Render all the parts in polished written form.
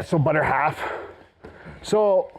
So butter half. So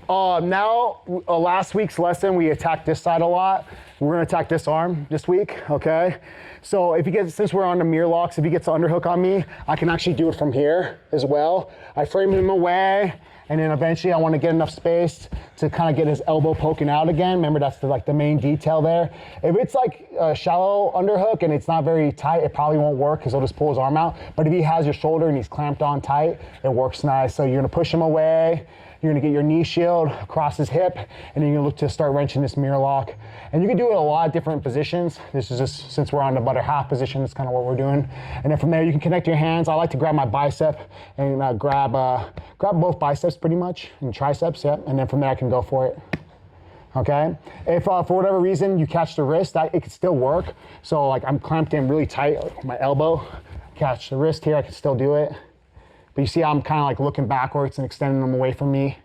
now, last week's lesson, we attacked this side a lot. We're gonna attack this arm this week, okay? So if he gets, since we're on the Mir Locks, if he gets an underhook on me, I can actually do it from here as well. I frame him away, and then eventually I wanna get enough space to kind of get his elbow poking out again. Remember, that's the main detail there. If it's like a shallow underhook and it's not very tight, it probably won't work because he'll just pull his arm out. But if he has your shoulder and he's clamped on tight, it works nice. So you're gonna push him away, you're gonna get your knee shield across his hip, and then you're gonna look to start wrenching this Mir Lock. And you can do it in a lot of different positions. This is just, since we're on the butter half position, it's kind of what we're doing. And then from there, you can connect your hands. I like to grab my bicep and grab both biceps pretty much, and triceps, yeah. And then from there, I can go for it. Okay? If for whatever reason you catch the wrist, it could still work. So like I'm clamped in really tight, like my elbow, catch the wrist here, I can still do it. But you see how I'm kind of like looking backwards and extending them away from me.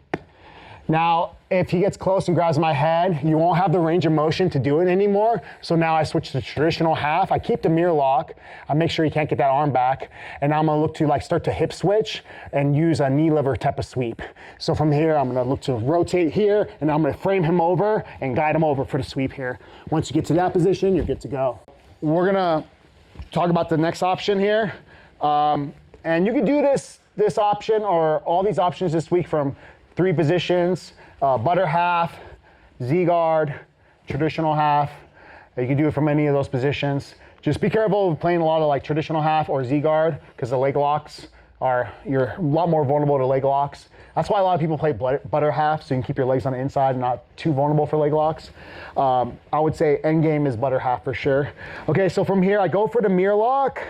Now, if he gets close and grabs my head, you won't have the range of motion to do it anymore. So now I switch to traditional half. I keep the Mir Lock. I make sure he can't get that arm back. And now I'm gonna look to like start to hip switch and use a knee lever type of sweep. So from here, I'm gonna look to rotate here, and I'm gonna frame him over and guide him over for the sweep here. Once you get to that position, you're good to go. We're gonna talk about the next option here. And you can do this option or all these options this week from 3 positions, butter half, Z-guard, traditional half. You can do it from any of those positions. Just be careful of playing a lot of like traditional half or Z-guard because the leg locks you're a lot more vulnerable to leg locks. That's why a lot of people play butter half, so you can keep your legs on the inside and not too vulnerable for leg locks. I would say end game is butter half for sure. Okay, so from here I go for the Mir Lock.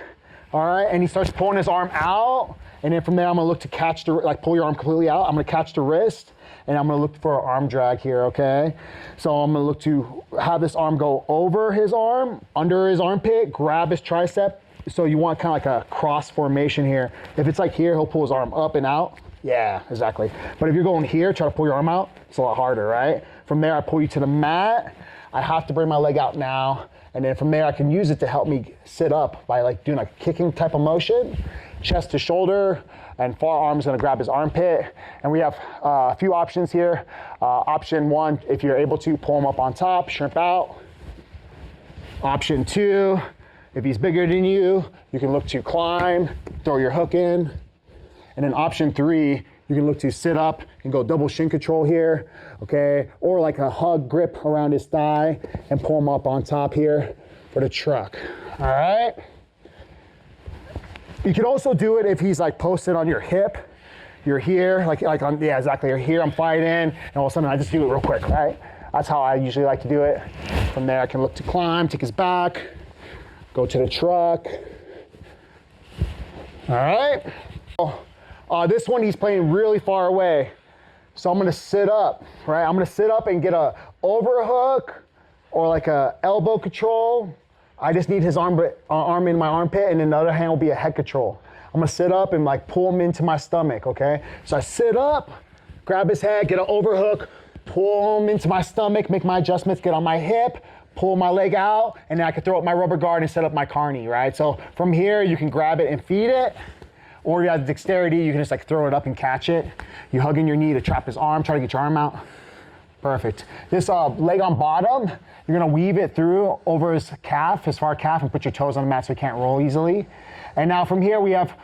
All right, and he starts pulling his arm out, and then from there I'm gonna look to catch pull your arm completely out. I'm gonna catch the wrist, and I'm gonna look for an arm drag here, okay? So I'm gonna look to have this arm go over his arm, under his armpit, grab his tricep. So you want kind of like a cross formation here. If it's like here, he'll pull his arm up and out. Yeah, exactly. But if you're going here, try to pull your arm out, it's a lot harder, right? From there, I pull you to the mat. I have to bring my leg out now. And then from there, I can use it to help me sit up by like doing a kicking type of motion, chest to shoulder, and forearm's gonna grab his armpit. And we have a few options here. Option 1, if you're able to, pull him up on top, shrimp out. Option 2, if he's bigger than you can look to climb, throw your hook in. And then option 3, you can look to sit up and go double shin control here, okay? Or like a hug grip around his thigh and pull him up on top here for the truck, all right? You can also do it if he's like posted on your hip. You're here, yeah, exactly, you're here, I'm fighting, and all of a sudden I just do it real quick, right? That's how I usually like to do it. From there I can look to climb, take his back, go to the truck, all right? This one he's playing really far away. So I'm gonna sit up, right? I'm gonna sit up and get a overhook or like a elbow control. I just need his arm in my armpit, and then the other hand will be a head control. I'm gonna sit up and like pull him into my stomach, okay? So I sit up, grab his head, get an overhook, pull him into my stomach, make my adjustments, get on my hip, pull my leg out, and then I can throw up my rubber guard and set up my Carney, right? So from here, you can grab it and feed it. Or you have dexterity, you can just like throw it up and catch it. You hug in your knee to trap his arm, try to get your arm out. Perfect. This leg on bottom, you're gonna weave it through over his calf, his far calf, and put your toes on the mat so he can't roll easily. And now from here, we have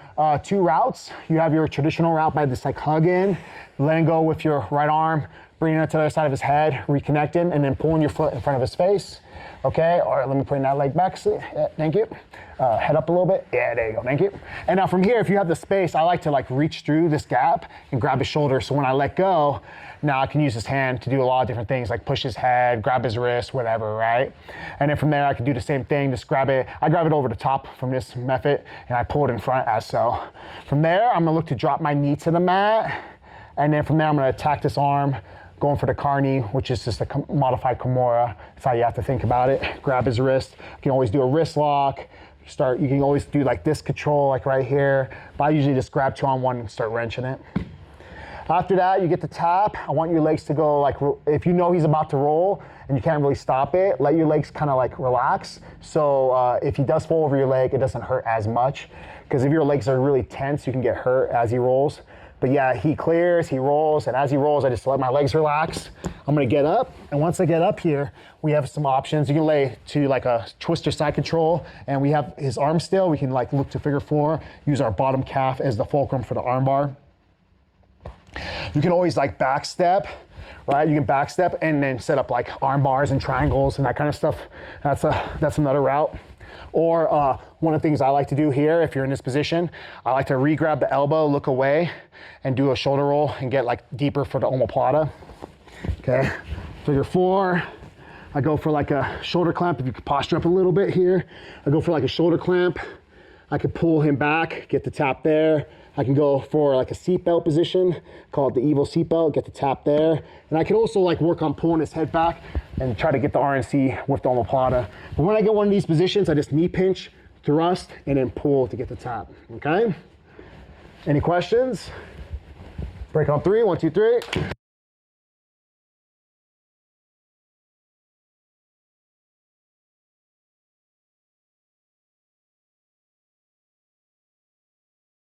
2 routes. You have your traditional route by this like hug in, letting go with your right arm, bringing it to the other side of his head, reconnecting, and then pulling your foot in front of his face. Okay, all right, let me bring that leg back. Yeah, thank you. Head up a little bit. Yeah, there you go, thank you. And now from here, if you have the space, I like to like reach through this gap and grab his shoulder. So when I let go, now I can use his hand to do a lot of different things, like push his head, grab his wrist, whatever, right? And then from there, I can do the same thing, just grab it. I grab it over the top from this method, and I pull it in front as so. From there, I'm gonna look to drop my knee to the mat. And then from there, I'm gonna attack this arm, going for the Carney, which is just a modified Kimura. That's how you have to think about it. Grab his wrist. You can always do a wrist lock. You can always do like this control, like right here. But I usually just grab 2 on 1 and start wrenching it. After that, you get the tap. I want your legs to go like, if you know he's about to roll and you can't really stop it, let your legs kind of like relax. So if he does fall over your leg, it doesn't hurt as much. Because if your legs are really tense, you can get hurt as he rolls. But yeah, he clears, he rolls, and as he rolls, I just let my legs relax. I'm gonna get up, and once I get up here, we have some options. You can lay to like a twister side control, and we have his arm still. We can like look to figure 4, use our bottom calf as the fulcrum for the arm bar. You can always like back step, right? You can back step and then set up like arm bars and triangles and that kind of stuff. That's another route. Or one of the things I like to do here, if you're in this position, I like to re-grab the elbow, look away, and do a shoulder roll and get like deeper for the omoplata. Okay, figure 4. I go for like a shoulder clamp. If you could posture up a little bit here, I go for like a shoulder clamp. I could pull him back, get the tap there. I can go for like a seatbelt position, call it the evil seatbelt, get the tap there. And I can also like work on pulling his head back and try to get the RNC with the omoplata. But when I get one of these positions, I just knee pinch, thrust, and then pull to get the tap, okay? Any questions? Break on 3, 1, 2, 3.